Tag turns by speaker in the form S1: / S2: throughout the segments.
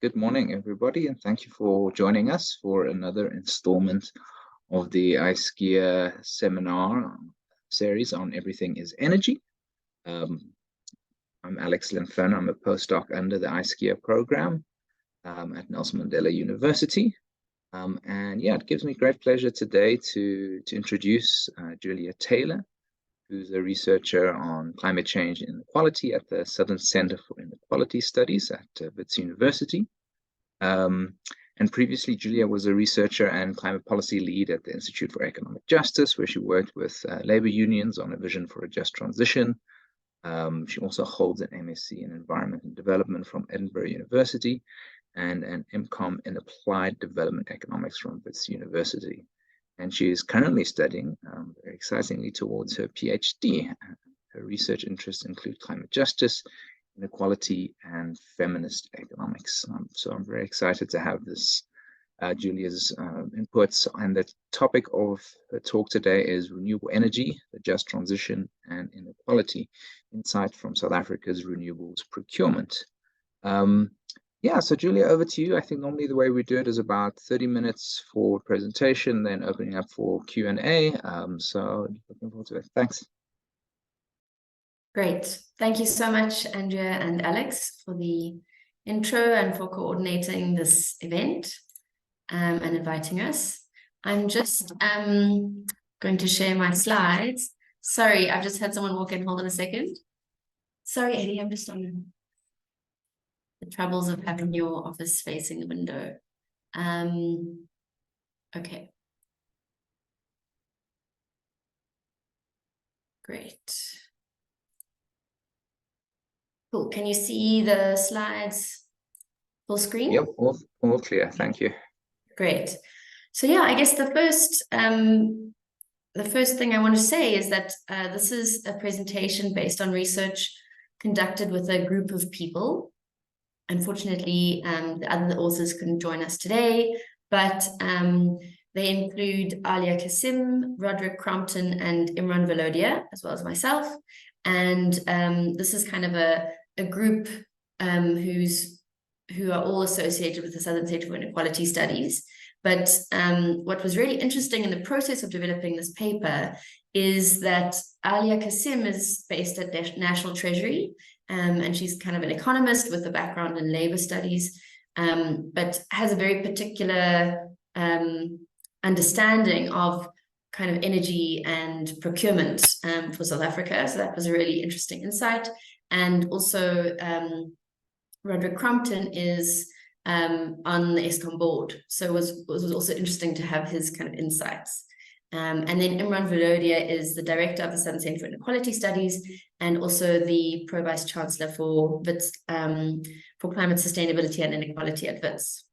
S1: Good morning, everybody, and thank you for joining us for another installment of the ISCIA Seminar series on Everything is Energy. I'm Alex Linfern. I'm a postdoc under the ISCIA program at Nelson Mandela University. And yeah, it gives me great pleasure today to introduce Julia Taylor, who's a researcher on climate change and inequality at the Southern Center for Inequality Studies at WITS University. And previously, Julia was a researcher and climate policy lead at the Institute for Economic Justice, where she worked with labor unions on a vision for a just transition. She also holds an MSc in Environment and Development from Edinburgh University and an MCOM in Applied Development Economics from WITS University. And she is currently studying, very excitingly, towards her PhD. Her research interests include climate justice, inequality, and feminist economics. So I'm very excited to have this Julia's inputs. And the topic of her talk today is renewable energy, the just transition, and inequality, insight from South Africa's renewables procurement. Yeah, so Julia, over to you. I think normally the way we do it is about 30 minutes for presentation, then opening up for Q&A. So looking forward to it. Thanks.
S2: Great. Thank you so much, Andrea and Alex, for the intro and for coordinating this event and inviting us. I'm just going to share my slides. Sorry, I've just had someone walk in. Hold on a second. Sorry, Eddie, I'm just on the troubles of having your office facing the window. Okay. Great. Cool. Can you see the slides full screen?
S1: Yep, all clear. Thank you.
S2: Great. So yeah, I guess the first thing I want to say is that this is a presentation based on research conducted with a group of people. Unfortunately, the other authors couldn't join us today, but they include Alia Kassim, Roderick Crompton, and Imran Velodia, as well as myself. And this is kind of a group who are all associated with the Southern Center for Inequality Studies. But what was really interesting in the process of developing this paper is that Alia Kassim is based at National Treasury, and she's kind of an economist with a background in labor studies, but has a very particular understanding of kind of energy and procurement for South Africa. So that was a really interesting insight. And also Roderick Crompton is on the ESCOM board. So it was also interesting to have his kind of insights. And then Imran Velodia is the director of the Southern Center for Inequality Studies and also the Pro Vice Chancellor for WITS, for Climate Sustainability and Inequality at WITS.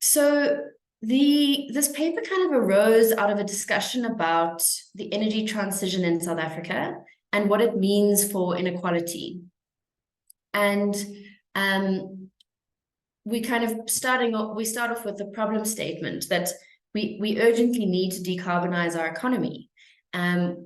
S2: So this paper kind of arose out of a discussion about the energy transition in South Africa and what it means for inequality. And we start off with the problem statement that we urgently need to decarbonize our economy. I'm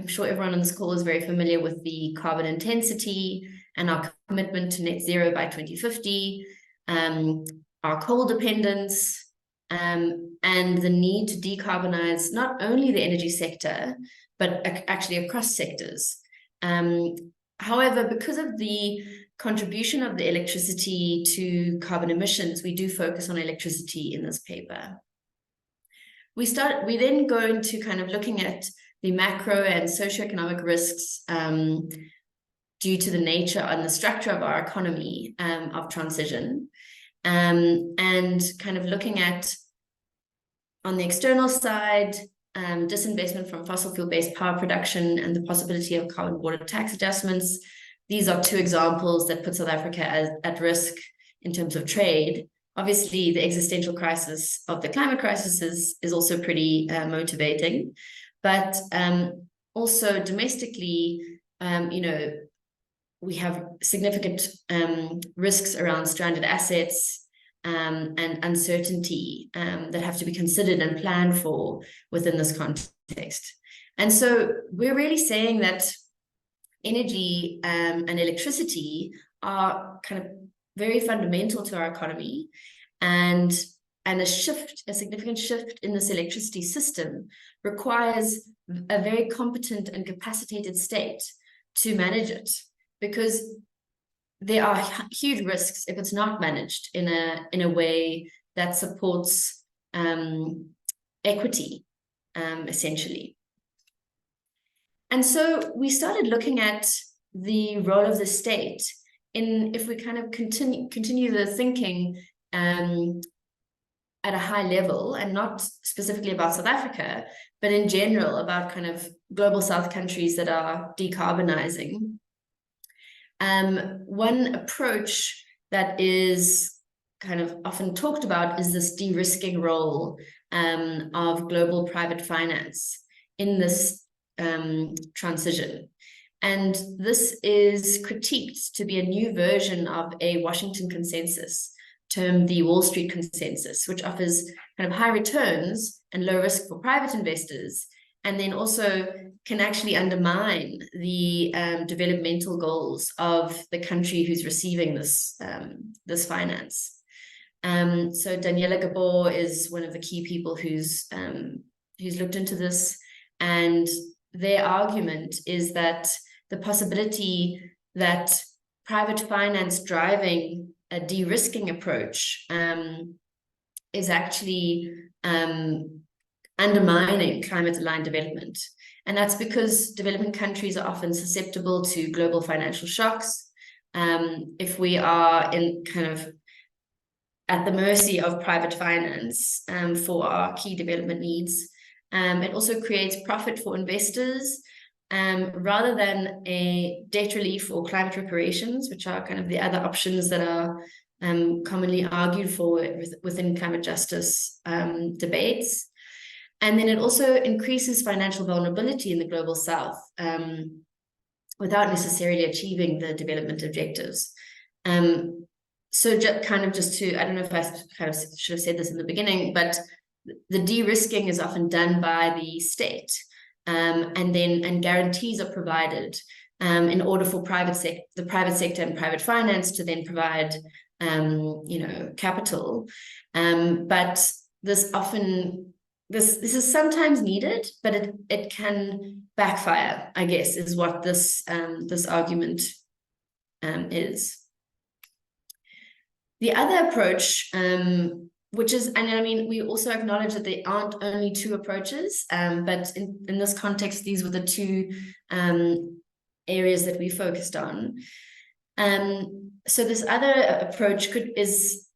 S2: sure everyone on this call is very familiar with the carbon intensity and our commitment to net zero by 2050, our coal dependence, and the need to decarbonize not only the energy sector, but actually across sectors. However, because of the contribution of the electricity to carbon emissions, we do focus on electricity in this paper. We then go into kind of looking at the macro and socioeconomic risks due to the nature and the structure of our economy of transition, and kind of looking at, on the external side, disinvestment from fossil fuel-based power production and the possibility of carbon border tax adjustments. These are two examples that put South Africa at risk in terms of trade. Obviously, the existential crisis of the climate crisis is also pretty motivating, but also domestically, we have significant risks around stranded assets and uncertainty that have to be considered and planned for within this context. And so we're really saying that energy and electricity are kind of very fundamental to our economy, and a significant shift in this electricity system requires a very competent and capacitated state to manage it, because there are huge risks if it's not managed in a way that supports equity, essentially. And so we started looking at the role of the state if we kind of continue the thinking at a high level, and not specifically about South Africa, but in general about kind of global South countries that are decarbonizing. One approach that is kind of often talked about is this de-risking role of global private finance in this transition. And this is critiqued to be a new version of a Washington consensus, termed the Wall Street consensus, which offers kind of high returns and low risk for private investors, and then also can actually undermine the developmental goals of the country who's receiving this finance. So Daniela Gabor is one of the key people who's looked into this, and their argument is that the possibility that private finance driving a de-risking approach is actually undermining climate-aligned development. And that's because developing countries are often susceptible to global financial shocks. If we are in kind of at the mercy of private finance for our key development needs, it also creates profit for investors rather than a debt relief or climate reparations, which are kind of the other options that are commonly argued for within climate justice debates. And then it also increases financial vulnerability in the global South without necessarily achieving the development objectives. So just to, I don't know if I kind of should have said this in the beginning, but the de-risking is often done by the state, and guarantees are provided in order for the private sector and private finance to then provide capital. But this is sometimes needed, but it can backfire, I guess, is what this argument is. The other approach, which is, and I mean, we also acknowledge that there aren't only two approaches, but in this context, these were the two areas that we focused on. So this other approach is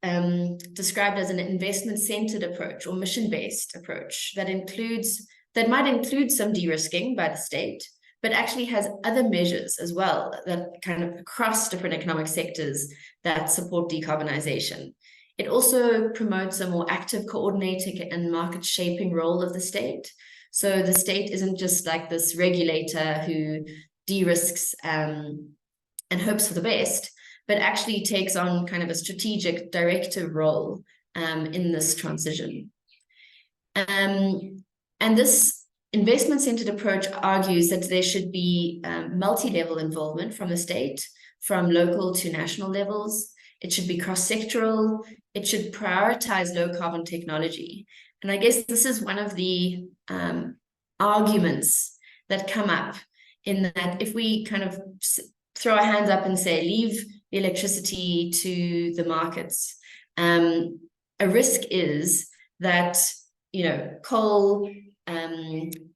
S2: described as an investment-centered approach or mission-based approach that might include some de-risking by the state, but actually has other measures as well that kind of across different economic sectors that support decarbonization. It also promotes a more active coordinating and market shaping role of the state. So the state isn't just like this regulator who de-risks and hopes for the best, but actually takes on kind of a strategic directive role in this transition. And this investment-centered approach argues that there should be multi-level involvement from the state, from local to national levels. It should be cross-sectoral. It should prioritize low-carbon technology. And I guess this is one of the arguments that come up, in that if we kind of throw our hands up and say, leave the electricity to the markets, a risk is that, coal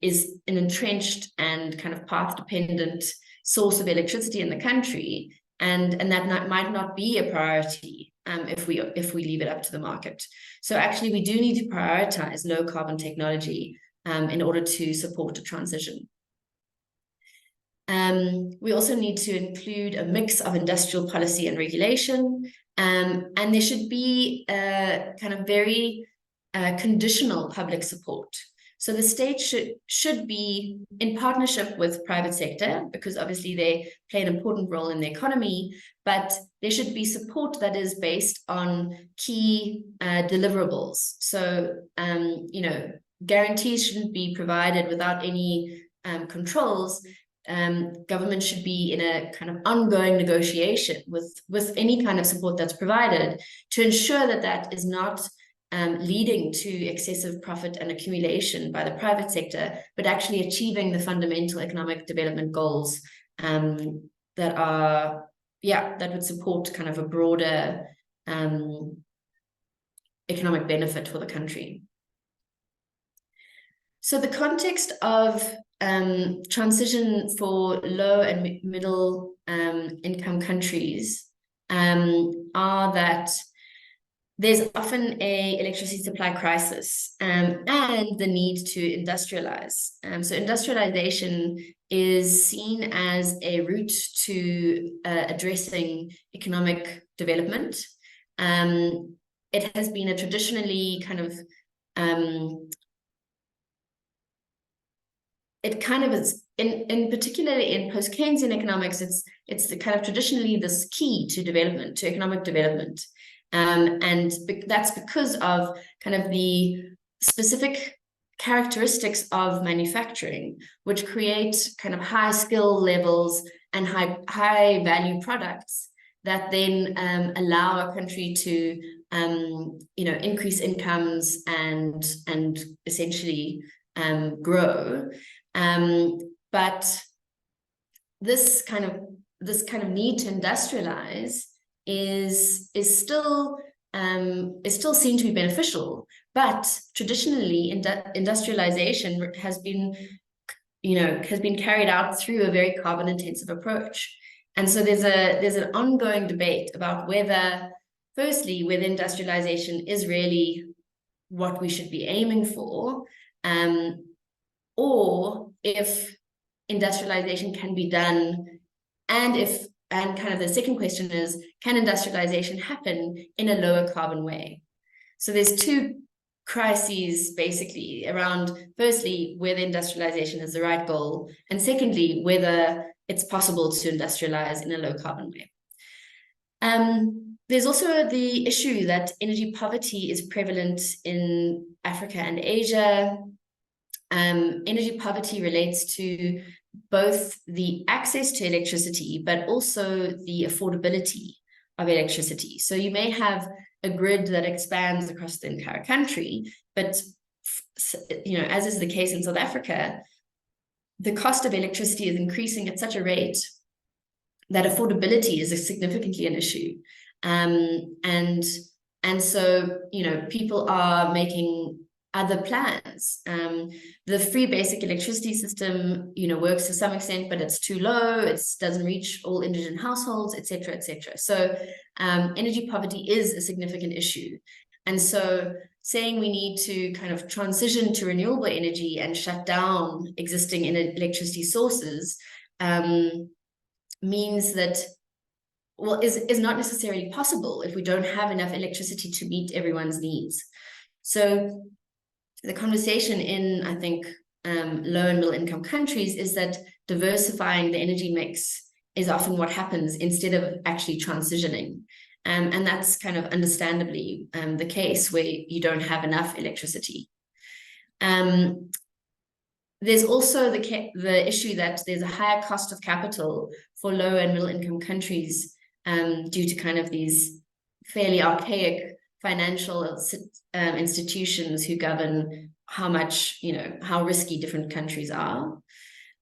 S2: is an entrenched and kind of path-dependent source of electricity in the country, and that might not be a priority if we leave it up to the market. So actually, we do need to prioritize low carbon technology in order to support a transition. We also need to include a mix of industrial policy and regulation, and there should be a kind of very conditional public support. So the state should be in partnership with private sector, because obviously they play an important role in the economy, but there should be support that is based on key deliverables. So, guarantees shouldn't be provided without any controls. government should be in a kind of ongoing negotiation with any kind of support that's provided to ensure that that is not leading to excessive profit and accumulation by the private sector, but actually achieving the fundamental economic development goals that would support kind of a broader economic benefit for the country. So the context of transition for low and middle income countries are that there's often a electricity supply crisis and the need to industrialize. So industrialization is seen as a route to addressing economic development. It has been a traditionally kind of it kind of is in particularly in post-Keynesian economics, it's the kind of traditionally this key to development, to economic development. And that's because of kind of the specific characteristics of manufacturing, which create kind of high skill levels and high value products that then allow a country to increase incomes and essentially grow. But this kind of need to industrialize is still seen to be beneficial, but traditionally industrialization has been carried out through a very carbon intensive approach. And so there's an ongoing debate about whether industrialization is really what we should be aiming for, or if industrialization can be done, and kind of the second question is, can industrialization happen in a lower carbon way? So there's two crises basically around, firstly, whether industrialization is the right goal, and secondly, whether it's possible to industrialize in a low carbon way. There's also the issue that energy poverty is prevalent in Africa and Asia. Energy poverty relates to both the access to electricity, but also the affordability of electricity. So you may have a grid that expands across the entire country, but as is the case in South Africa, the cost of electricity is increasing at such a rate that affordability is significantly an issue. And so, people are making other plans. The free basic electricity system, works to some extent, but it's too low. It doesn't reach all indigent households, etc., etc. So energy poverty is a significant issue. And so saying we need to kind of transition to renewable energy and shut down existing electricity sources means that, is not necessarily possible if we don't have enough electricity to meet everyone's needs. So the conversation in, I think, low and middle income countries is that diversifying the energy mix is often what happens instead of actually transitioning. And that's kind of understandably the case where you don't have enough electricity. There's also the issue that there's a higher cost of capital for low and middle income countries due to kind of these fairly archaic financial institutions who govern how much, how risky different countries are.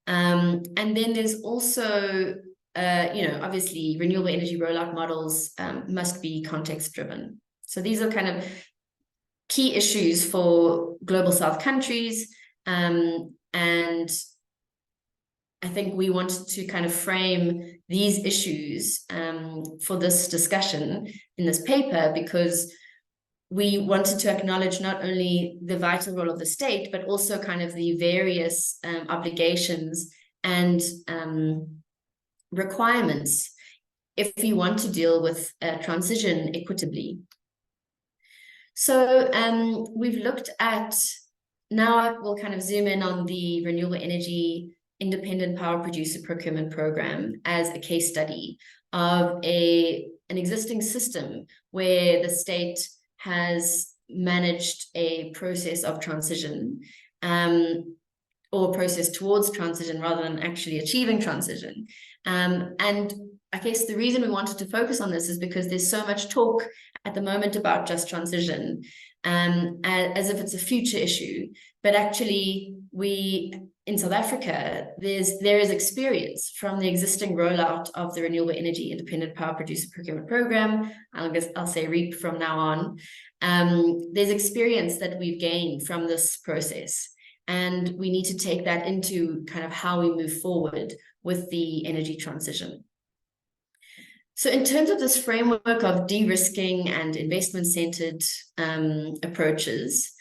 S2: And then there's also, obviously renewable energy rollout models must be context driven. So these are kind of key issues for global South countries. And I think we wanted to kind of frame these issues for this discussion in this paper, because we wanted to acknowledge not only the vital role of the state, but also kind of the various obligations and requirements if we want to deal with transition equitably. So we've looked at, now we'll kind of zoom in on the Renewable Energy Independent Power Producer Procurement Program as a case study of an existing system where the state has managed a process of transition, or or process towards transition rather than actually achieving transition. And I guess the reason we wanted to focus on this is because there's so much talk at the moment about just transition, as if it's a future issue. But actually, in South Africa, there is experience from the existing rollout of the Renewable Energy Independent Power Producer Procurement Program. I'll say REAP from now on. There's experience that we've gained from this process, and we need to take that into kind of how we move forward with the energy transition. So in terms of this framework of de-risking and investment-centered approaches,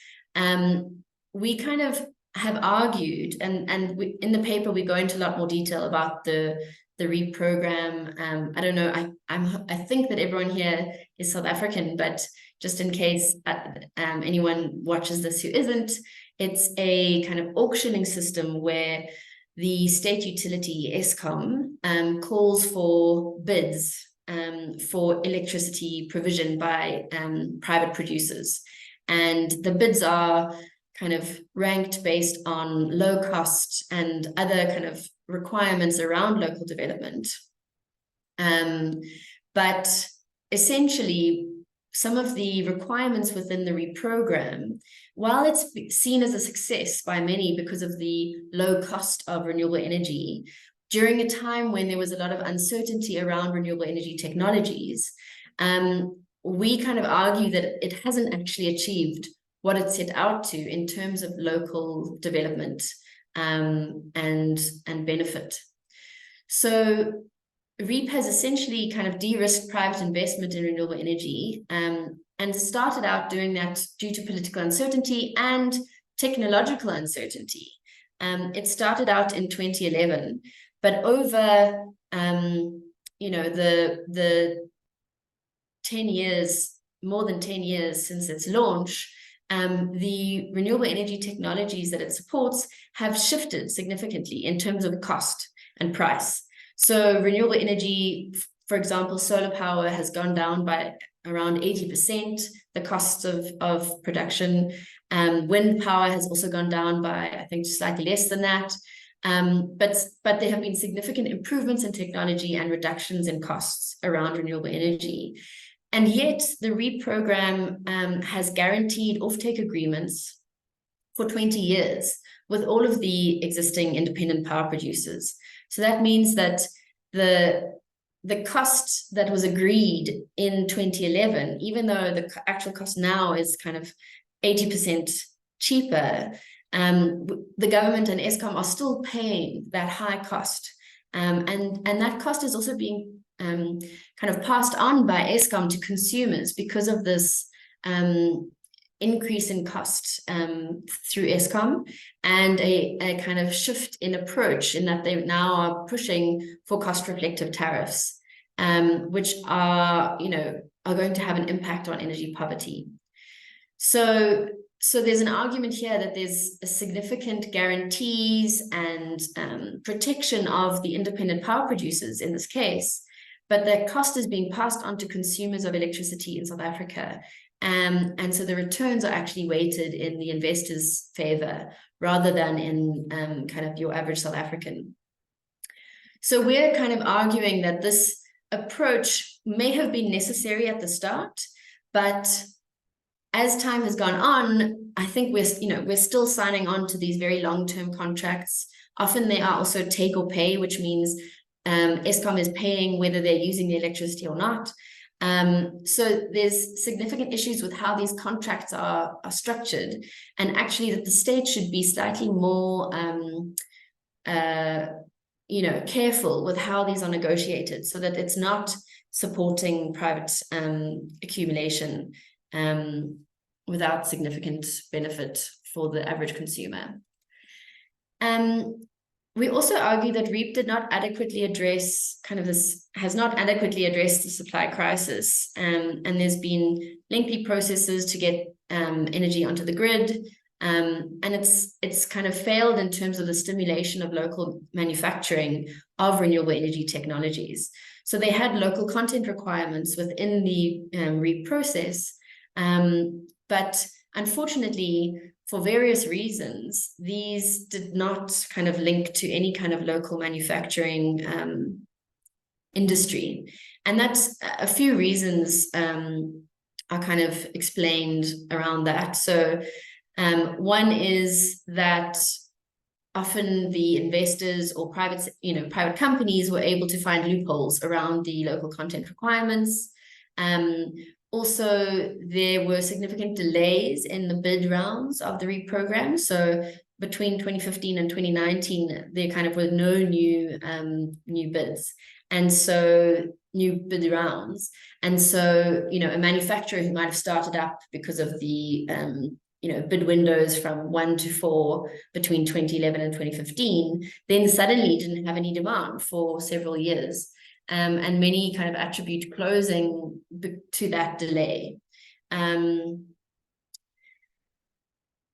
S2: we kind of have argued, and in the paper we go into a lot more detail about the REAP program. I don't know, I think that everyone here is South African, but just in case anyone watches this who isn't, it's a kind of auctioning system where the state utility, Eskom, calls for bids for electricity provision by private producers. And the bids are kind of ranked based on low cost and other kind of requirements around local development. But essentially, some of the requirements within the REAP program, while it's seen as a success by many because of the low cost of renewable energy, during a time when there was a lot of uncertainty around renewable energy technologies, we kind of argue that it hasn't actually achieved what it set out to in terms of local development and benefit. So REAP has essentially kind of de-risked private investment in renewable energy, and started out doing that due to political uncertainty and technological uncertainty. It started out in 2011, but over the 10 years, more than 10 years since its launch, the renewable energy technologies that it supports have shifted significantly in terms of cost and price. So renewable energy, for example, solar power has gone down by around 80%, the cost of production. Wind power has also gone down by, I think, slightly less than that. But there have been significant improvements in technology and reductions in costs around renewable energy. And yet the REAP program has guaranteed offtake agreements for 20 years with all of the existing independent power producers. So that means that the cost that was agreed in 2011, even though the actual cost now is kind of 80% cheaper, the government and Eskom are still paying that high cost. And that cost is also being kind of passed on by Eskom to consumers because of this increase in cost through Eskom, and a kind of shift in approach in that they now are pushing for cost reflective tariffs, which are going to have an impact on energy poverty. So there's an argument here that there's a significant guarantees and protection of the independent power producers in this case, but the cost is being passed on to consumers of electricity in South Africa. And so the returns are actually weighted in the investor's favor rather than in kind of your average South African. So we're kind of arguing that this approach may have been necessary at the start, but as time has gone on, I think we're still signing on to these very long-term contracts. Often they are also take or pay, which means Eskom is paying whether they're using the electricity or not. So there's significant issues with how these contracts are structured, and actually that the state should be slightly more careful with how these are negotiated, so that it's not supporting private accumulation without significant benefit for the average consumer. We also argue that REAP did not adequately address has not adequately addressed the supply crisis, and there's been lengthy processes to get energy onto the grid, and it's kind of failed in terms of the stimulation of local manufacturing of renewable energy technologies. So they had local content requirements within the REAP process, But unfortunately, for various reasons, these did not kind of link to any kind of local manufacturing industry. And that's a few reasons are kind of explained around that. So one is that often the investors or private companies were able to find loopholes around the local content requirements. Also, there were significant delays in the bid rounds of the REAP program. So between 2015 and 2019, there kind of were no new bids. And so new bid rounds. And so, a manufacturer who might have started up because of the bid windows from 1 to 4 between 2011 and 2015, then suddenly didn't have any demand for several years. And many kind of attribute closing to that delay.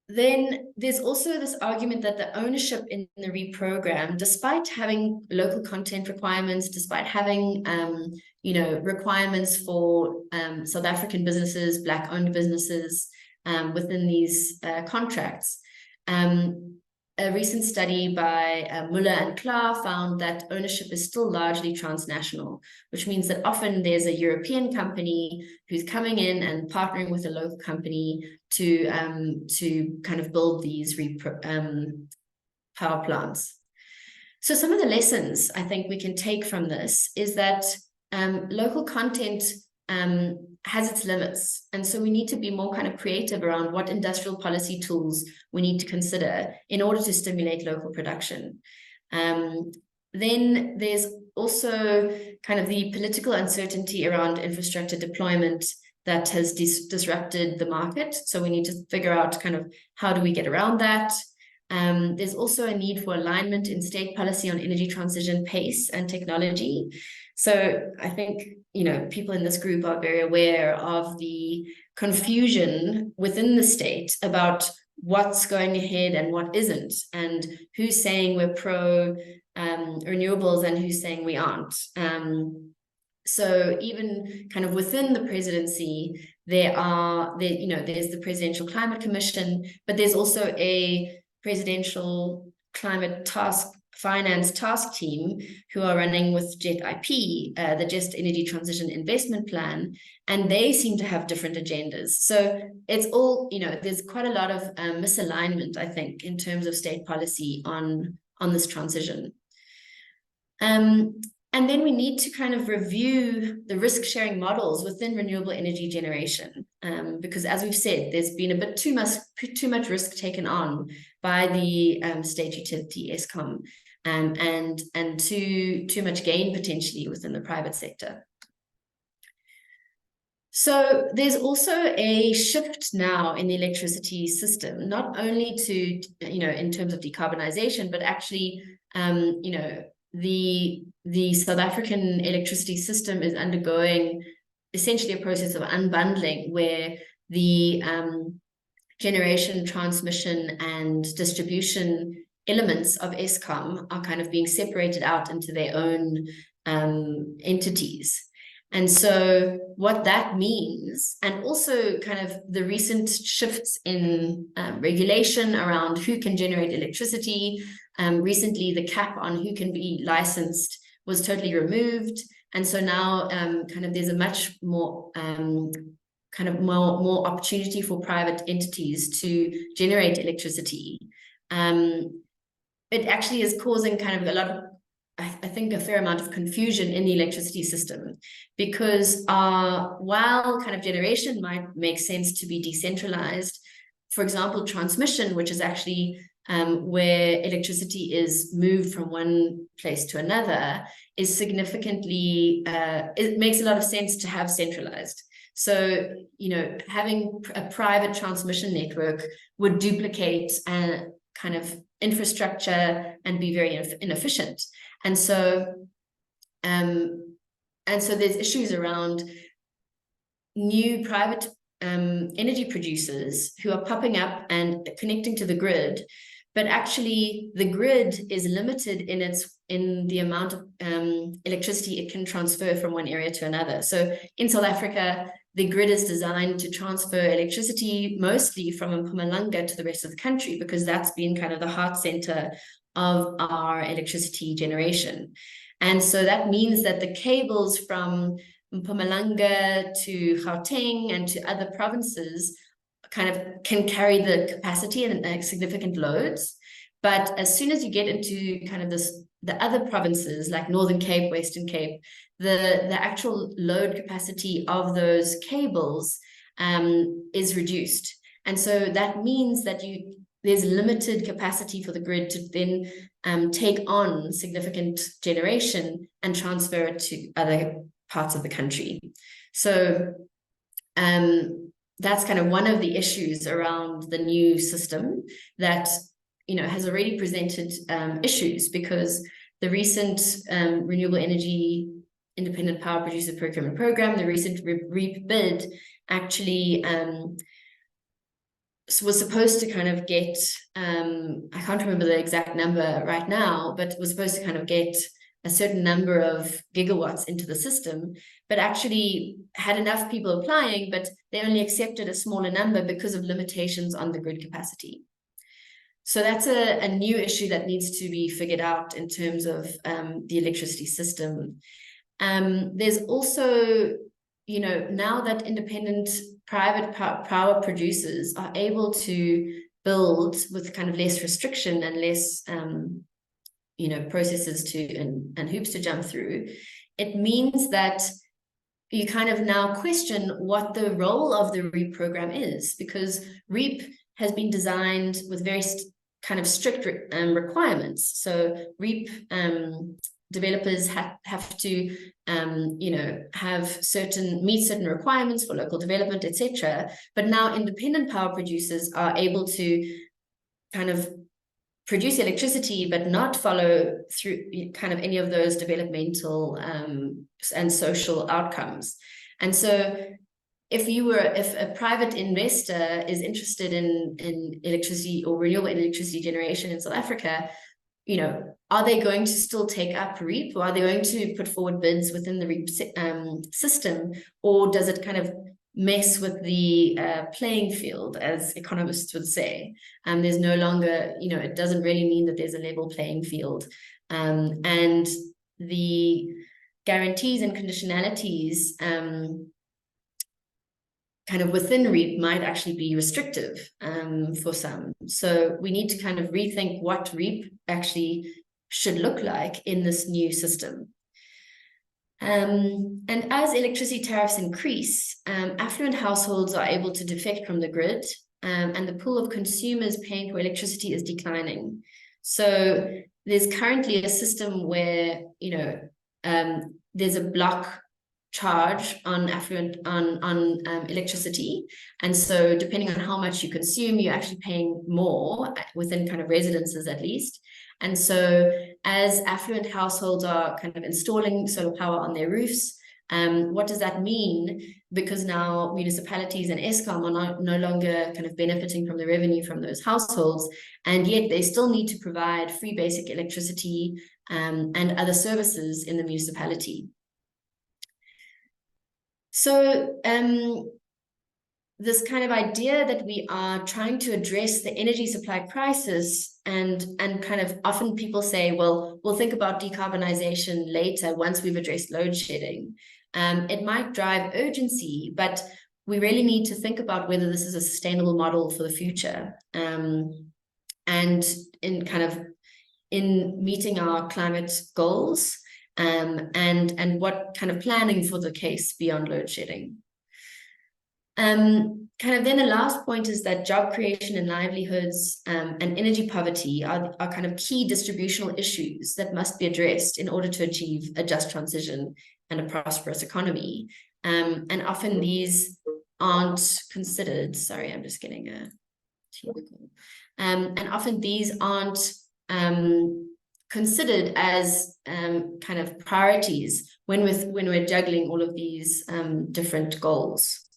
S2: Then there's also this argument that the ownership in the REAP program, despite having local content requirements, despite having requirements for South African businesses, Black-owned businesses within these contracts, a recent study by Muller and Klaar found that ownership is still largely transnational, which means that often there's a European company who's coming in and partnering with a local company to kind of build these power plants. So some of the lessons I think we can take from this is that local content has its limits. And so we need to be more kind of creative around what industrial policy tools we need to consider in order to stimulate local production. Then there's also kind of the political uncertainty around infrastructure deployment that has disrupted the market. So we need to figure out kind of how do we get around that. There's also a need for alignment in state policy on energy transition pace and technology. So I think, people in this group are very aware of the confusion within the state about what's going ahead and what isn't, and who's saying we're pro renewables and who's saying we aren't. So even kind of within the presidency, there's the Presidential Climate Commission, but there's also a Presidential Climate Finance Task Team who are running with JET IP, the Just Energy Transition Investment Plan, and they seem to have different agendas. So it's all, there's quite a lot of misalignment, I think, in terms of state policy on this transition. And then we need to kind of review the risk-sharing models within renewable energy generation, because as we've said, there's been a bit too much risk taken on by the state utility Eskom, and too much gain potentially within the private sector. So there's also a shift now in the electricity system, not only to, in terms of decarbonization, but actually, the South African electricity system is undergoing essentially a process of unbundling, where the generation, transmission, and distribution elements of Eskom are kind of being separated out into their own entities. And so what that means, and also kind of the recent shifts in regulation around who can generate electricity. Recently, the cap on who can be licensed was totally removed. And so now kind of there's a much more more opportunity for private entities to generate electricity. It actually is causing kind of a lot of, I think, a fair amount of confusion in the electricity system, because while kind of generation might make sense to be decentralized, for example, transmission, which is actually where electricity is moved from one place to another, is significantly, it makes a lot of sense to have centralized. So, having a private transmission network would duplicate kind of infrastructure and be very inefficient. And so there's issues around new private energy producers who are popping up and connecting to the grid, but actually the grid is limited in the amount of electricity it can transfer from one area to another. So in South Africa, the grid is designed to transfer electricity mostly from Mpumalanga to the rest of the country, because that's been kind of the heart center of our electricity generation. And so that means that the cables from Mpumalanga to Gauteng and to other provinces kind of can carry the capacity and significant loads. But as soon as you get into kind of the other provinces like Northern Cape, Western Cape, the actual load capacity of those cables is reduced. And so that means that there's limited capacity for the grid to then take on significant generation and transfer it to other parts of the country. So that's kind of one of the issues around the new system that has already presented issues, because the recent renewable energy independent power producer procurement program, the recent REAP bid, actually was supposed to kind of get, I can't remember the exact number right now, but was supposed to kind of get a certain number of gigawatts into the system, but actually had enough people applying, but they only accepted a smaller number because of limitations on the grid capacity. So that's a new issue that needs to be figured out in terms of the electricity system. There's also, now that independent private power producers are able to build with kind of less restriction and less, processes and hoops to jump through, it means that you kind of now question what the role of the REAP program is, because REAP has been designed with very kind of strict requirements. So REAP developers have to, meet certain requirements for local development, etc. But now independent power producers are able to kind of produce electricity, but not follow through kind of any of those developmental and social outcomes. And so if a private investor is interested in electricity or renewable electricity generation in South Africa, are they going to still take up REAP, or are they going to put forward bids within the REAP system, or does it kind of mess with the playing field, as economists would say? There's no longer, it doesn't really mean that there's a level playing field. And the guarantees and conditionalities kind of within REAP might actually be restrictive for some. So we need to kind of rethink what REAP actually should look like in this new system. And as electricity tariffs increase, affluent households are able to defect from the grid, and the pool of consumers paying for electricity is declining. So there's currently a system where, there's a block charge on electricity, and so depending on how much you consume, you're actually paying more within kind of residences at least. And so as affluent households are kind of installing solar power on their roofs, what does that mean? Because now municipalities and Eskom are no longer kind of benefiting from the revenue from those households, and yet they still need to provide free basic electricity and other services in the municipality. So this kind of idea that we are trying to address the energy supply crisis, and kind of often people say, well, we'll think about decarbonization later once we've addressed load shedding. It might drive urgency, but we really need to think about whether this is a sustainable model for the future, and in meeting our climate goals, and what kind of planning for the case beyond load shedding. Kind of then the last point is that job creation and livelihoods and energy poverty are kind of key distributional issues that must be addressed in order to achieve a just transition and a prosperous economy. And often these aren't considered. Sorry, I'm just getting a technical. And often these aren't considered as kind of priorities when we're juggling all of these different goals.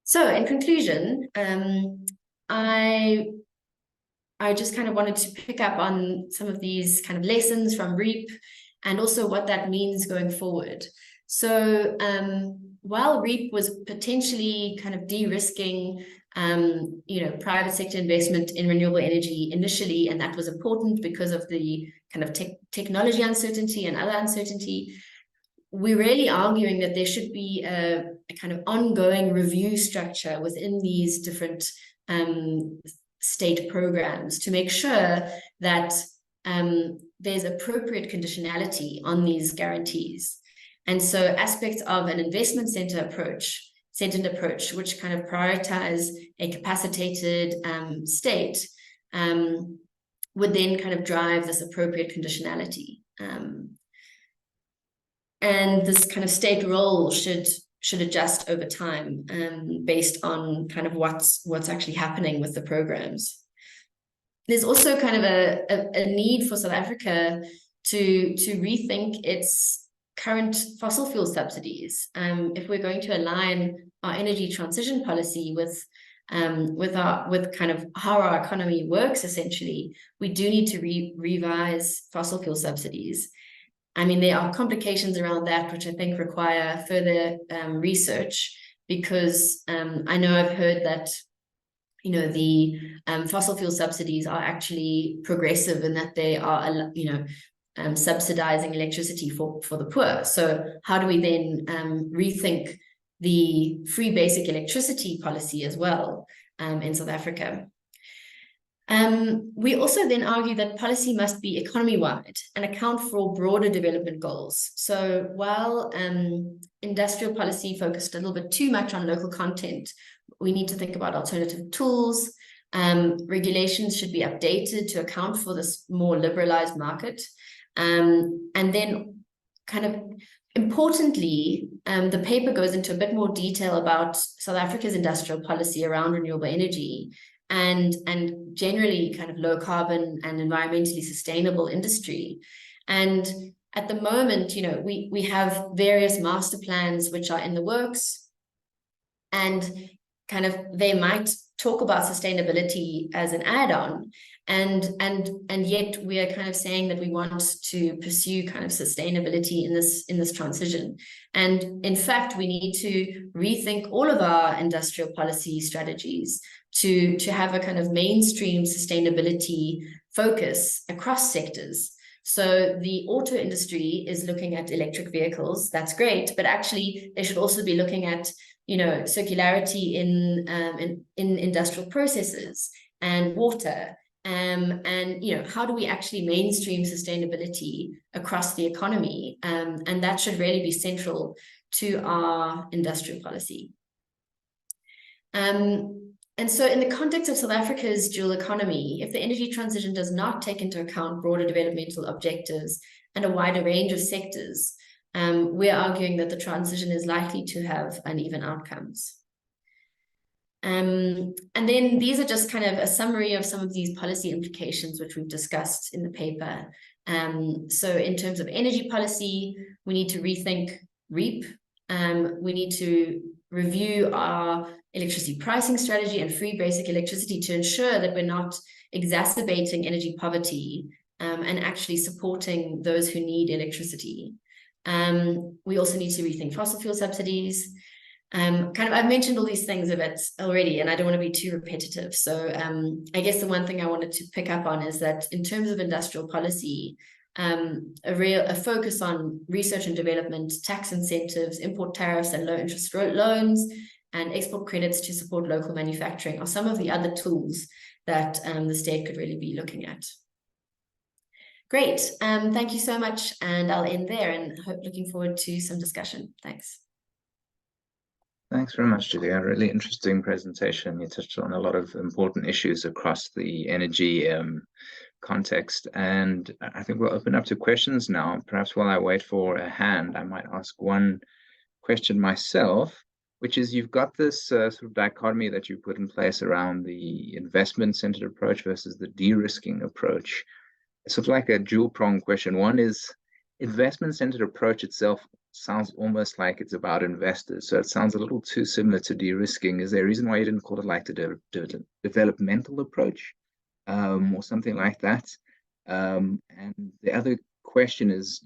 S2: So in conclusion, I I just kind of wanted to pick up on some of these kind of lessons from REAP and also what that means going forward. So while REAP was potentially kind of de-risking private sector investment in renewable energy initially, and that was important because of the kind of technology uncertainty and other uncertainty, we're really arguing that there should be a kind of ongoing review structure within these different state programs to make sure that there's appropriate conditionality on these guarantees. And so aspects of an investment-centered approach, which kind of prioritize a capacitated state, would then kind of drive this appropriate conditionality. And this kind of state role should adjust over time based on kind of what's actually happening with the programs. There's also kind of a need for South Africa to rethink its current fossil fuel subsidies. If we're going to align our energy transition policy with kind of how our economy works, essentially, we do need to revise fossil fuel subsidies. I mean, there are complications around that, which I think require further research, because I know I've heard that, the fossil fuel subsidies are actually progressive in that they are, subsidizing electricity for the poor. So how do we then rethink the free basic electricity policy as well in South Africa? We also then argue that policy must be economy-wide and account for broader development goals. So while industrial policy focused a little bit too much on local content, we need to think about alternative tools. Regulations should be updated to account for this more liberalized market. And then kind of importantly, the paper goes into a bit more detail about South Africa's industrial policy around renewable energy and generally kind of low carbon and environmentally sustainable industry. And at the moment, we have various master plans which are in the works, and kind of they might talk about sustainability as an add-on, and yet we are kind of saying that we want to pursue kind of sustainability in this transition. And in fact, we need to rethink all of our industrial policy strategies to have a kind of mainstream sustainability focus across sectors. So the auto industry is looking at electric vehicles. That's great, but actually they should also be looking at circularity in industrial processes and water. And how do we actually mainstream sustainability across the economy? And that should really be central to our industrial policy. And so in the context of South Africa's dual economy, if the energy transition does not take into account broader developmental objectives and a wider range of sectors, we're arguing that the transition is likely to have uneven outcomes. And then these are just kind of a summary of some of these policy implications which we've discussed in the paper. So in terms of energy policy, we need to rethink REAP. We need to review our electricity pricing strategy and free basic electricity to ensure that we're not exacerbating energy poverty and actually supporting those who need electricity. We also need to rethink fossil fuel subsidies. I've mentioned all these things a bit already, and I don't want to be too repetitive. So I guess the one thing I wanted to pick up on is that in terms of industrial policy, a focus on research and development, tax incentives, import tariffs and low interest loans, and export credits to support local manufacturing are some of the other tools that the state could really be looking at. Great, thank you so much, and I'll end there and looking forward to some discussion. Thanks.
S1: Thanks very much, Julia. Really interesting presentation. You touched on a lot of important issues across the energy context, and I think we'll open up to questions now. Perhaps while I wait for a hand, I might ask one question myself, which is you've got this sort of dichotomy that you put in place around the investment-centered approach versus the de-risking approach. It's sort of like a dual-pronged question. One is investment-centered approach itself sounds almost like it's about investors. So it sounds a little too similar to de-risking. Is there a reason why you didn't call it like the developmental approach? or something like that. And the other question is,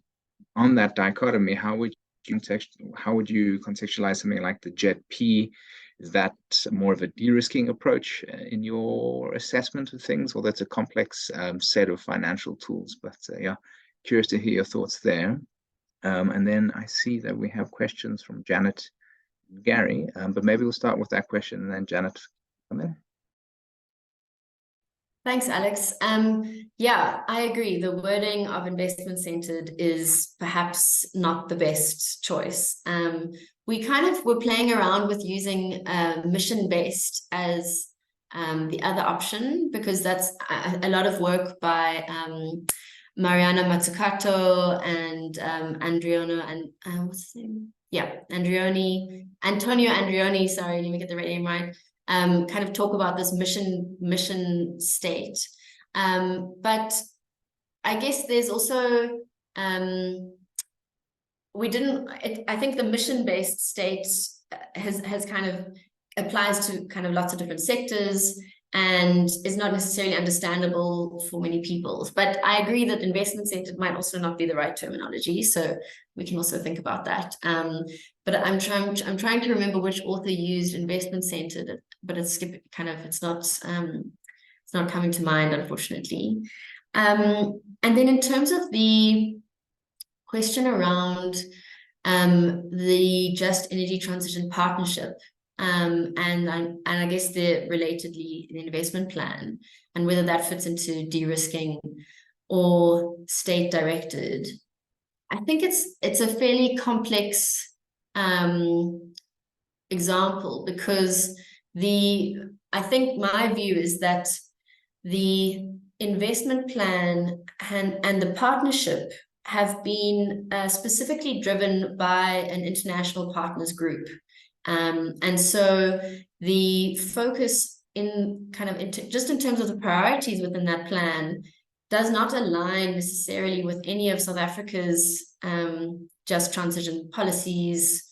S1: on that dichotomy, how would you contextualize something like the JET-P? Is that more of a de-risking approach in your assessment of things, or that's a complex set of financial tools? But yeah, curious to hear your thoughts there. And then I see that we have questions from Janet and Gary, but maybe we'll start with that question and then Janet come in.
S2: Thanks, Alex. Yeah, I agree. The wording of investment centered is perhaps not the best choice. We kind of were playing around with using mission based as the other option, because that's a lot of work by Mariana Mazzucato and Andriano and what's his name? Yeah, Antonio Andrioni. Sorry, let me get the right name right. Kind of talk about this mission state. But I guess there's also, I think the mission-based state has kind of applies to kind of lots of different sectors and is not necessarily understandable for many people. But I agree that investment-centered might also not be the right terminology, so we can also think about that. But I'm trying to remember which author used investment-centered, but it's not coming to mind, unfortunately. And then in terms of the question around the Just Energy Transition Partnership, and I guess relatedly the investment plan, and whether that fits into de-risking or state directed, I think it's a fairly complex example, because I think my view is that the investment plan and the partnership have been specifically driven by an international partners group. And so the focus in terms of the priorities within that plan does not align necessarily with any of South Africa's just transition policies.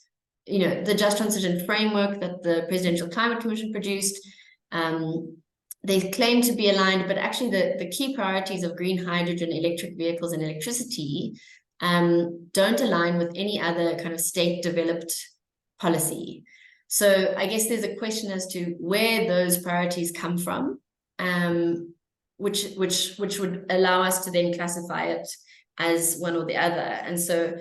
S2: The just transition framework that the Presidential Climate Commission produced, they claim to be aligned, but actually the key priorities of green hydrogen, electric vehicles, and electricity don't align with any other kind of state-developed policy. So I guess there's a question as to where those priorities come from, which would allow us to then classify it as one or the other. And so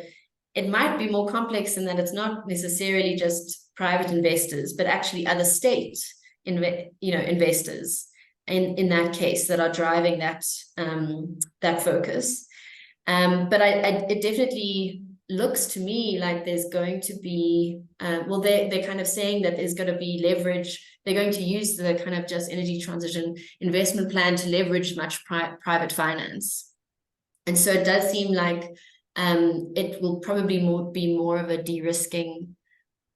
S2: it might be more complex in that it's not necessarily just private investors, but actually other state investors in that case that are driving that focus. But it definitely looks to me like there's going to be they're kind of saying that there's going to be leverage. They're going to use the kind of just energy transition investment plan to leverage much private finance. And so it does seem like it will probably be more of a de-risking.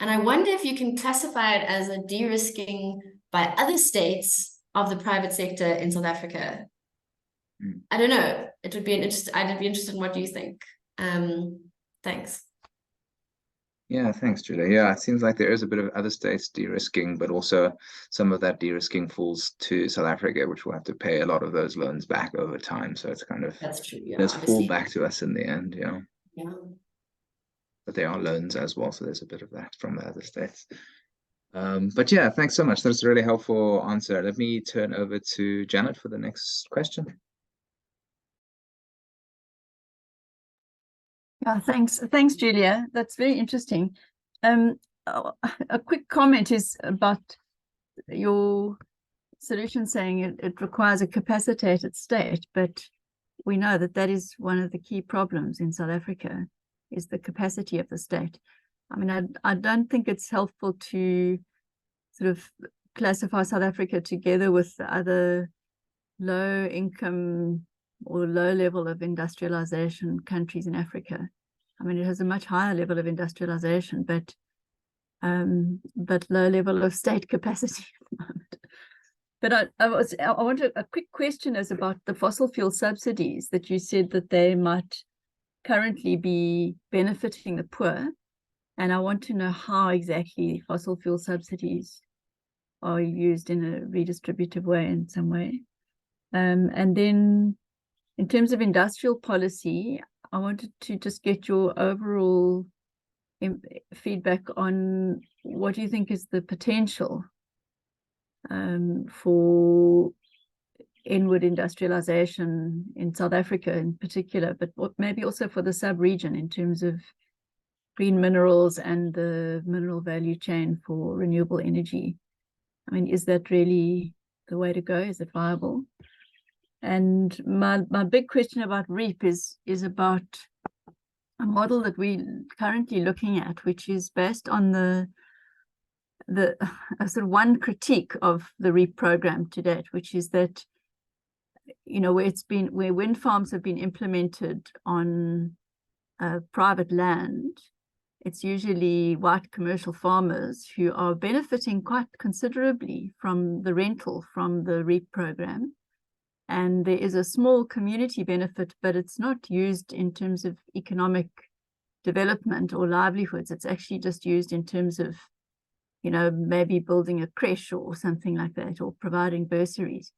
S2: And I wonder if you can classify it as a de-risking by other states of the private sector in South Africa. I don't know. I'd be interested in what you think. Thanks.
S1: Yeah, thanks, Julia. Yeah, it seems like there is a bit of other states de-risking, but also some of that de-risking falls to South Africa, which will have to pay a lot of those loans back over time. So it's kind of,
S2: that's true. Yeah,
S1: does fall back to us in the end. Yeah.
S2: Yeah.
S1: But they are loans as well, so there's a bit of that from the other states. But yeah, thanks so much. That's a really helpful answer. Let me turn over to Janet for the next question.
S3: Yeah, thanks, Julia. That's very interesting. A quick comment is about your solution saying it requires a capacitated state, but we know that is one of the key problems in South Africa, is the capacity of the state. I mean, I don't think it's helpful to sort of classify South Africa together with the other low income or low level of industrialization countries in Africa. I mean, it has a much higher level of industrialization, but low level of state capacity at the moment. But I wanted a quick question is about the fossil fuel subsidies that you said that they might currently be benefiting the poor. And I want to know how exactly fossil fuel subsidies are used in a redistributive way in some way. And then in terms of industrial policy, I wanted to just get your overall feedback on what do you think is the potential for inward industrialization in South Africa in particular, but maybe also for the sub-region in terms of green minerals and the mineral value chain for renewable energy. I mean, is that really the way to go? Is it viable? And my big question about REAP is about a model that we're currently looking at, which is based on the sort of one critique of the REAP program to date, which is that, you know, where wind farms have been implemented on private land, it's usually white commercial farmers who are benefiting quite considerably from the rental from the REAP program. And there is a small community benefit, but it's not used in terms of economic development or livelihoods. It's actually just used in terms of, you know, maybe building a creche or something like that, or providing bursaries.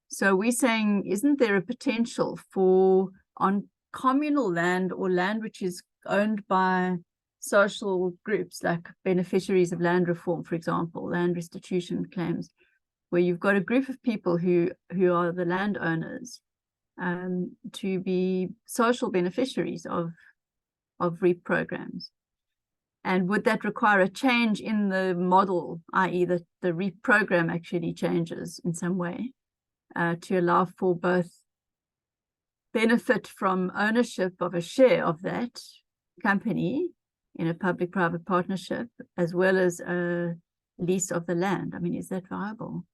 S3: So we're saying, isn't there a potential for, on communal land or land which is owned by social groups like beneficiaries of land reform, for example, land restitution claims, where you've got a group of people who are the landowners to be social beneficiaries of REAP programs? And would that require a change in the model, i.e. that the REAP program actually changes in some way to allow for both benefit from ownership of a share of that company in a public-private partnership, as well as a lease of the land? I mean, is that viable?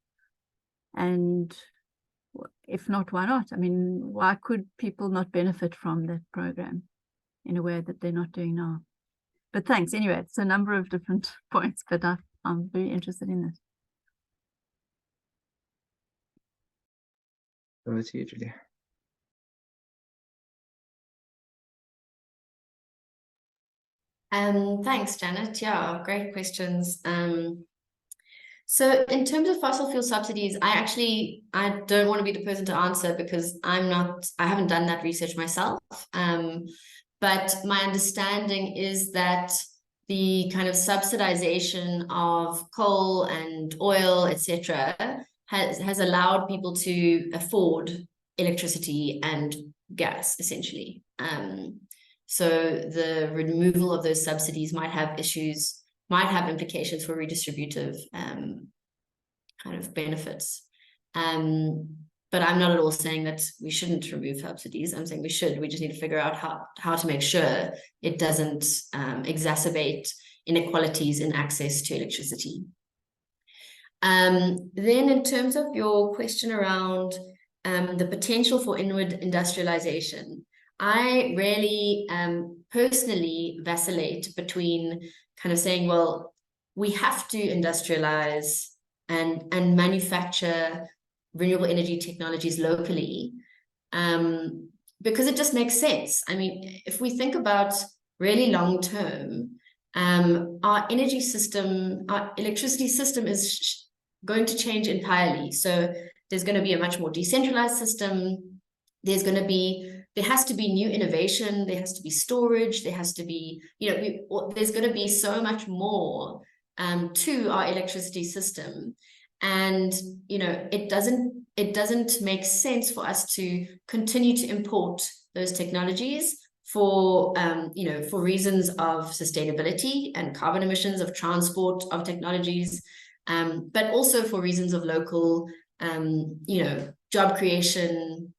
S3: And if not, why not? I mean, why could people not benefit from that program in a way that they're not doing now? But thanks. Anyway, it's a number of different points, but I'm very interested in this.
S1: Over to you, Julia.
S2: Thanks, Janet. Yeah, great questions. So in terms of fossil fuel subsidies, I don't want to be the person to answer because I haven't done that research myself. But my understanding is that the kind of subsidization of coal and oil, etc., has allowed people to afford electricity and gas, essentially. So the removal of those subsidies might have implications for redistributive kind of benefits. But I'm not at all saying that we shouldn't remove subsidies. I'm saying we should. We just need to figure out how to make sure it doesn't exacerbate inequalities in access to electricity. Then in terms of your question around the potential for inward industrialization, I really personally vacillate between kind of saying, well, we have to industrialize and manufacture renewable energy technologies locally, because it just makes sense. I mean, if we think about really long term, our energy system, our electricity system is going to change entirely. So there's going to be a much more decentralized system. There has to be new innovation. There has to be storage. There has to be, there's going to be so much more to our electricity system. And, it doesn't make sense for us to continue to import those technologies for reasons of sustainability and carbon emissions of transport of technologies, but also for reasons of local, job creation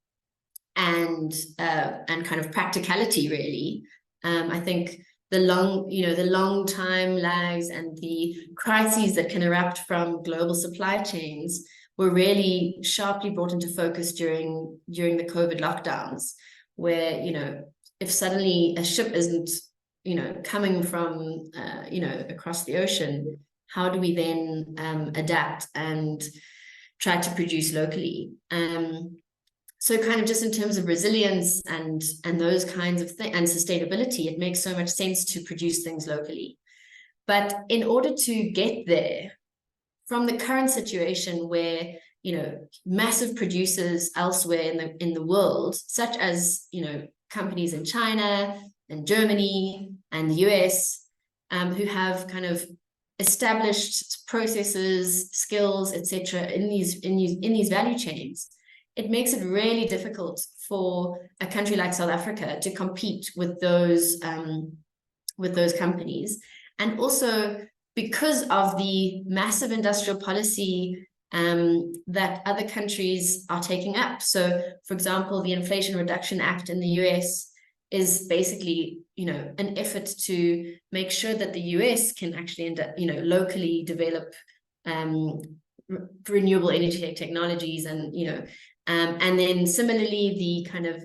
S2: and kind of practicality, really. I think the long time lags and the crises that can erupt from global supply chains were really sharply brought into focus during the COVID lockdowns, where, if suddenly a ship isn't, coming from, across the ocean, how do we then adapt and try to produce locally? So kind of just in terms of resilience and those kinds of things and sustainability, it makes so much sense to produce things locally. But in order to get there, from the current situation where massive producers elsewhere in the world, such as, companies in China and Germany and the US, who have kind of established processes, skills, etc. in these value chains, it makes it really difficult for a country like South Africa to compete with those companies. And also because of the massive industrial policy that other countries are taking up. So, for example, the Inflation Reduction Act in the US is basically, an effort to make sure that the US can actually locally develop renewable energy technologies, and then similarly the kind of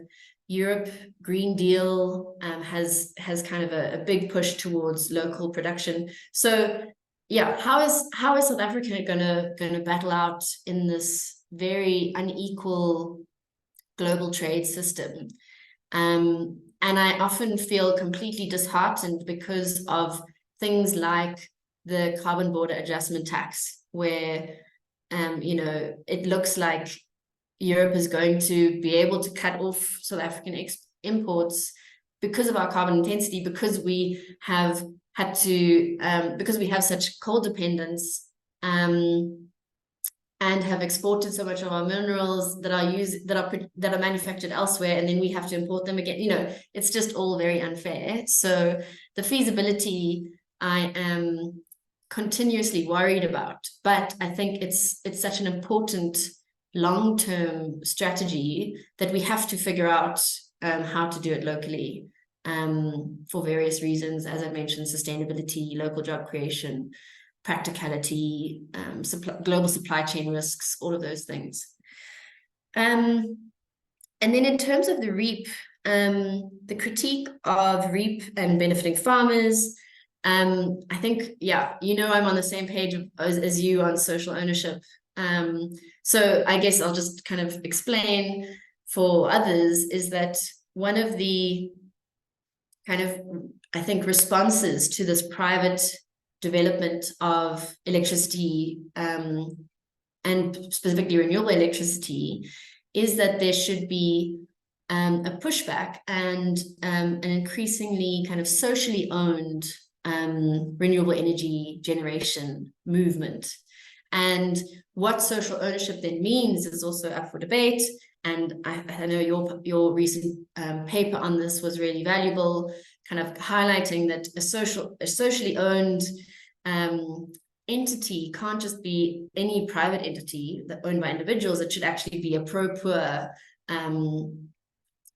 S2: Europe Green Deal has kind of a big push towards local production. So yeah, how is South Africa gonna battle out in this very unequal global trade system? And I often feel completely disheartened because of things like the carbon border adjustment tax, where it looks like Europe is going to be able to cut off South African imports because of our carbon intensity, because we have had to, because we have such coal dependence, and have exported so much of our minerals that are manufactured elsewhere, and then we have to import them again. It's just all very unfair. So the feasibility I am continuously worried about, but I think it's such an important long-term strategy that we have to figure out how to do it locally, for various reasons, as I mentioned: sustainability, local job creation, practicality, global supply chain risks, all of those things. And then in terms of the REAP, the critique of REAP and benefiting farmers, I think, I'm on the same page as you on social ownership. So I guess I'll just kind of explain for others is that one of the kind of, I think, responses to this private development of electricity, and specifically renewable electricity, is that there should be a pushback and an increasingly kind of socially owned renewable energy generation movement. And what social ownership then means is also up for debate. And I know your recent paper on this was really valuable, kind of highlighting that a socially owned entity can't just be any private entity that owned by individuals. It should actually be a pro-poor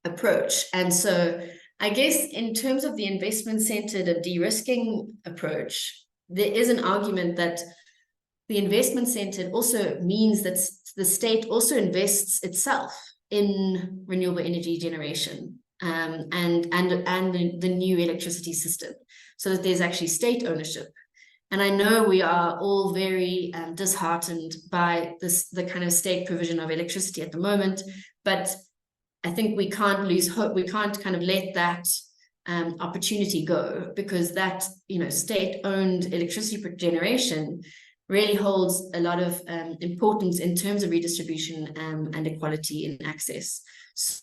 S2: approach. And so I guess in terms of the investment-centered and de-risking approach, there is an argument that the investment-centered also means that the state also invests itself in renewable energy generation, and the new electricity system, so that there's actually state ownership. And I know we are all very disheartened by the kind of state provision of electricity at the moment, but I think we can't lose hope. We can't kind of let that opportunity go, because that state-owned electricity generation really holds a lot of importance in terms of redistribution and equality in access. So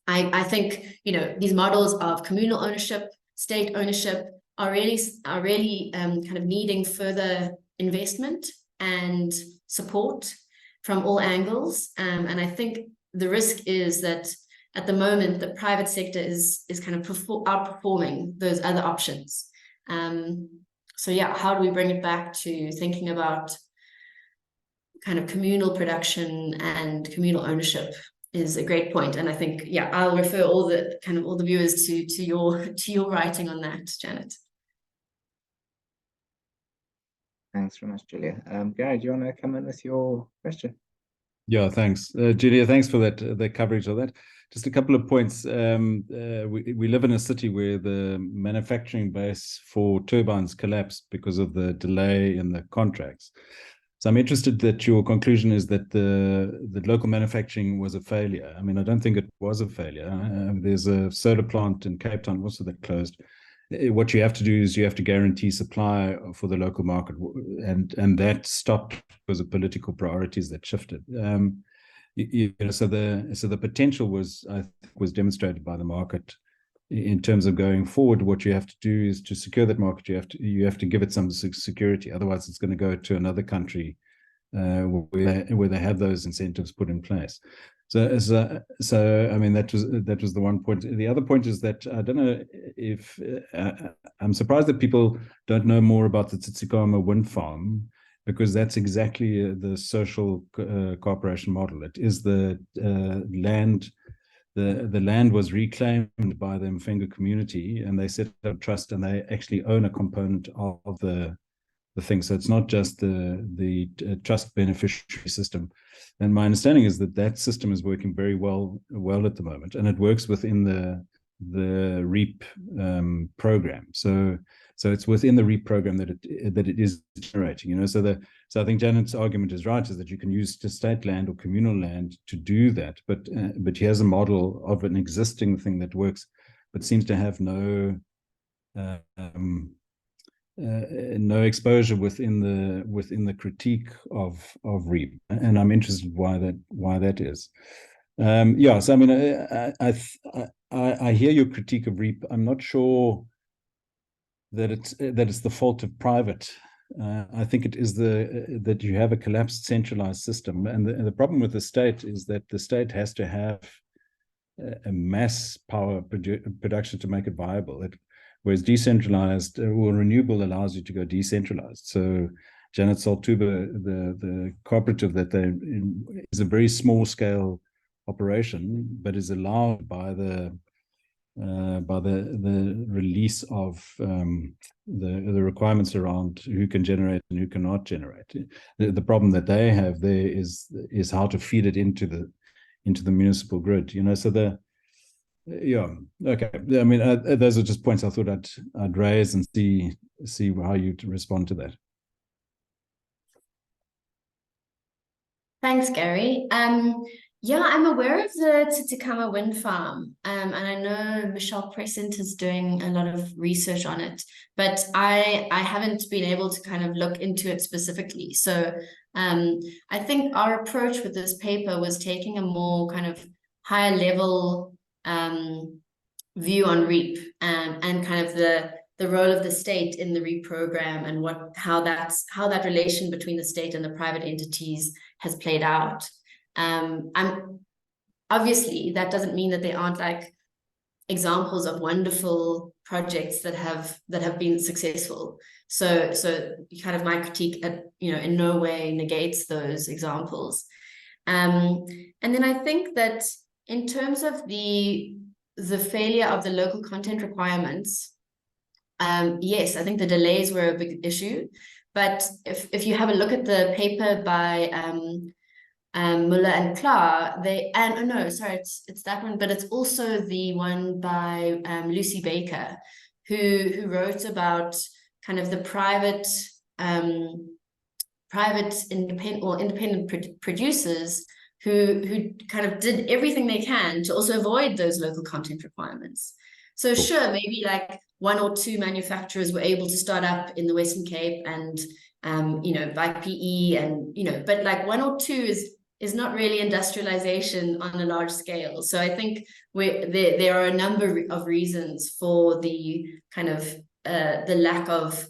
S2: I think these models of communal ownership, state ownership are really kind of needing further investment and support from all angles. And I think the risk is that at the moment the private sector is kind of outperforming those other options. So yeah, how do we bring it back to thinking about kind of communal production and communal ownership is a great point. And I think, I'll refer all the viewers to your writing on that, Janet.
S1: Thanks very much, Julia. Gary, do you want to come in with your question?
S4: Yeah, thanks. Julia, thanks for the coverage of that. Just a couple of points. We live in a city where the manufacturing base for turbines collapsed because of the delay in the contracts. So I'm interested that your conclusion is that the local manufacturing was a failure. I mean, I don't think it was a failure. There's a solar plant in Cape Town also that closed. what you have to do is you have to guarantee supply for the local market, and that stopped because of political priorities that shifted. So the potential was, I think, was demonstrated by the market. In terms of going forward, what you have to do is to secure that market. You have to give it some security. Otherwise, it's going to go to another country where they have those incentives put in place. So I mean, that was the one point. The other point is that I don't know if I'm surprised that people don't know more about the Tsitsikamma wind farm, because that's exactly the social cooperation model. It is the land. The land was reclaimed by the Mfengu community, and they set up a trust, and they actually own a component of the thing. So it's not just the trust beneficiary system. And my understanding is that that system is working very well at the moment, and it works within the REAP program. So it's within the REAP program that it is generating. So I think Janet's argument is right, is that you can use state land or communal land to do that, but he has a model of an existing thing that works, but seems to have no exposure within the critique of REAP, and I'm interested why that is. So I mean, I hear your critique of REAP. I'm not sure that it's the fault of private. I think it is that you have a collapsed centralized system, and the problem with the state is that the state has to have a mass power production to make it viable. Whereas decentralized, renewable allows you to go decentralized. So Janet Saltuba, the cooperative is a very small scale operation, but is allowed by the release of the requirements around who can generate and who cannot generate. The problem that they have there is how to feed it into the municipal grid. So okay. I mean, those are just points I thought I'd raise and see how you respond to that.
S2: Thanks, Gary. Yeah, I'm aware of the Tsitsikamma wind farm, and I know Michelle Crescent is doing a lot of research on it, but I haven't been able to kind of look into it specifically. So I think our approach with this paper was taking a more kind of higher level view on REAP, and kind of the role of the state in the REAP program, and how that relation between the state and the private entities has played out. Obviously that doesn't mean that there aren't like examples of wonderful projects that have been successful. So kind of my critique in no way negates those examples. And then I think that in terms of the failure of the local content requirements, yes, I think the delays were a big issue. But if you have a look at the paper by Muller and Klaar, it's that one, but it's also the one by Lucy Baker, who wrote about kind of the private independent producers who kind of did everything they can to also avoid those local content requirements. So sure, maybe like one or two manufacturers were able to start up in the Western Cape and buy PE, and but like one or two is not really industrialization on a large scale. So I think there are a number of reasons for the kind of the lack of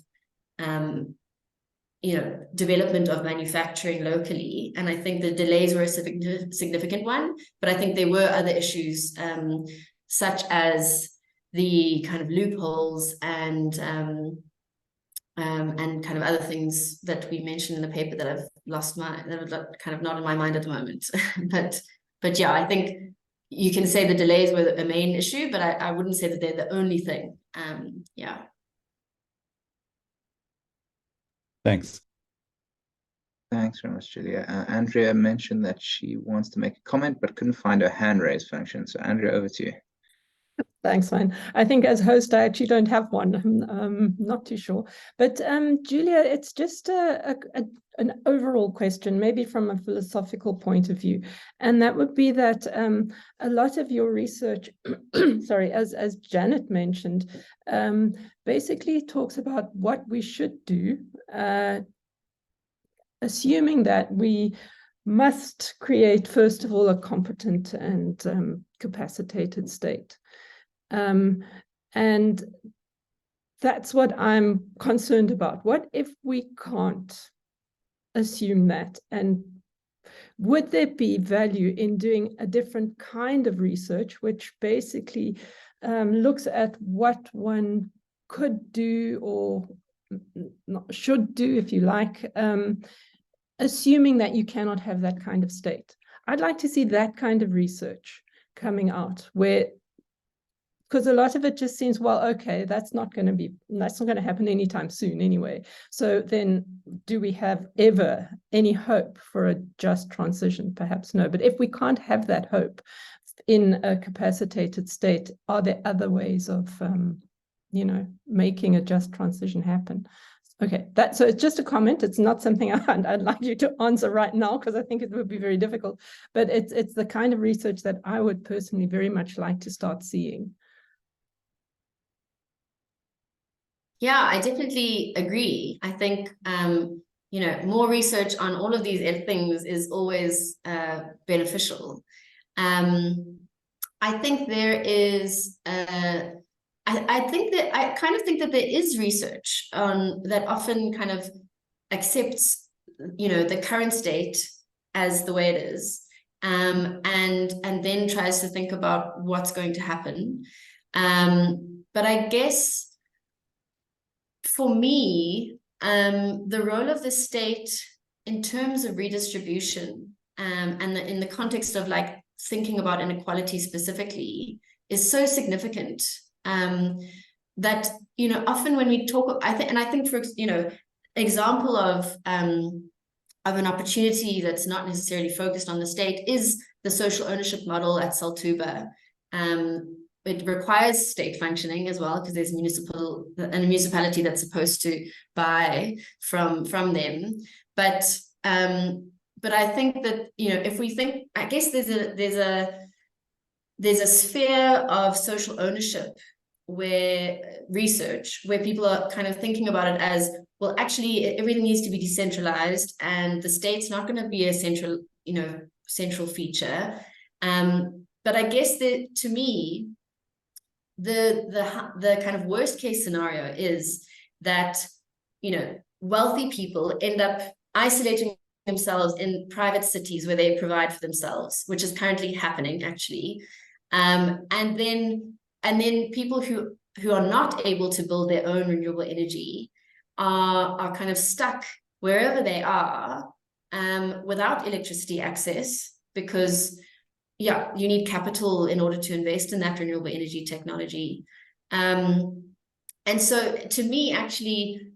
S2: development of manufacturing locally. And I think the delays were a significant one, but I think there were other issues, such as the kind of loopholes and kind of other things that we mentioned in the paper that I've that are kind of not in my mind at the moment. but yeah, I think you can say the delays were a main issue, but I wouldn't say that they're the only thing. Yeah.
S4: Thanks.
S1: Thanks very much, Julia. Andrea mentioned that she wants to make a comment, but couldn't find her hand raise function. So Andrea, over to you.
S5: Thanks, man. I think as host, I actually don't have one. I'm not too sure. But Julia, it's just an overall question, maybe from a philosophical point of view. And that would be that a lot of your research, sorry, as Janet mentioned, basically talks about what we should do, assuming that we must create, first of all, a competent and capacitated state. And that's what I'm concerned about. What if we can't assume that? And would there be value in doing a different kind of research, which basically looks at what one could do or should do, if you like, assuming that you cannot have that kind of state? I'd like to see that kind of research coming out, where, because a lot of it just seems, well, okay, that's not going to happen anytime soon anyway. So then do we have ever any hope for a just transition? Perhaps no. But if we can't have that hope in a capacitated state, are there other ways of, making a just transition happen? Okay, so it's just a comment. It's not something I'd like you to answer right now, because I think it would be very difficult. But it's the kind of research that I would personally very much like to start seeing.
S2: Yeah, I definitely agree. I think, more research on all of these things is always beneficial. I think there is, I kind of think that there is research that often kind of accepts, the current state as the way it is, and then tries to think about what's going to happen. But I guess, for me, the role of the state in terms of redistribution, and in the context of like thinking about inequality specifically, is so significant, that often when we talk, I think for example of an opportunity that's not necessarily focused on the state is the social ownership model at Saltuba. It requires state functioning as well, because there's a municipality that's supposed to buy from them. But I think that if we think, I guess there's a sphere of social ownership where people are kind of thinking about it as, well, actually everything needs to be decentralized, and the state's not going to be a central feature. But I guess that, to me, the kind of worst case scenario is that wealthy people end up isolating themselves in private cities where they provide for themselves, which is currently happening actually, and then people who are not able to build their own renewable energy are kind of stuck wherever they are, without electricity access, because you need capital in order to invest in that renewable energy technology. And so to me, actually,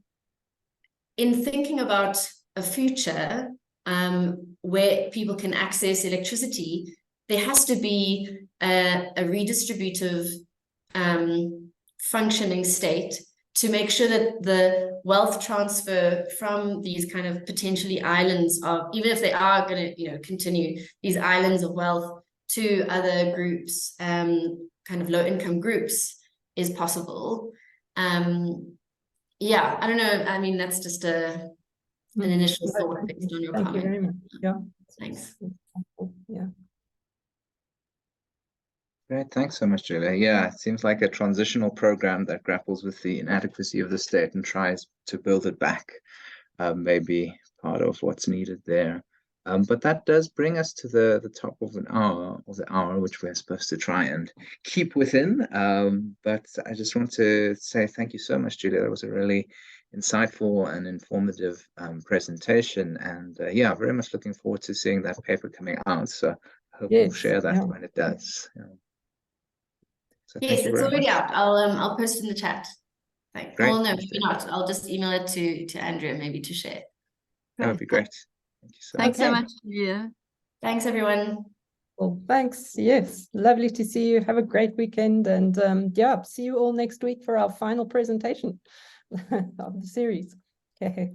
S2: in thinking about a future where people can access electricity, there has to be a redistributive functioning state to make sure that the wealth transfer from these kind of potentially islands of, even if they are going to continue, these islands of wealth to other groups, kind of low-income groups, is possible. I don't know. I mean, that's just an initial thought based on your comment.
S5: Thank you very much. Yeah.
S2: Thanks.
S5: Yeah.
S1: Great, thanks so much, Julia. Yeah, it seems like a transitional program that grapples with the inadequacy of the state and tries to build it back, maybe part of what's needed there. But that does bring us to the top of the hour, which we're supposed to try and keep within. But I just want to say thank you so much, Julia. That was a really insightful and informative presentation. And very much looking forward to seeing that paper coming out. So I hope we'll share that when it does. So
S2: yes, it's already out. I'll post it in the chat. Thanks.
S1: Great.
S2: Well, no, maybe not. I'll just email it to Andrea, maybe, to share.
S1: That would be great. Thank you so
S3: Thanks
S1: much.
S3: so much, Julia.
S2: Thanks, everyone.
S5: Well, thanks. Yes, lovely to see you. Have a great weekend, and yeah, see you all next week for our final presentation of the series. Okay.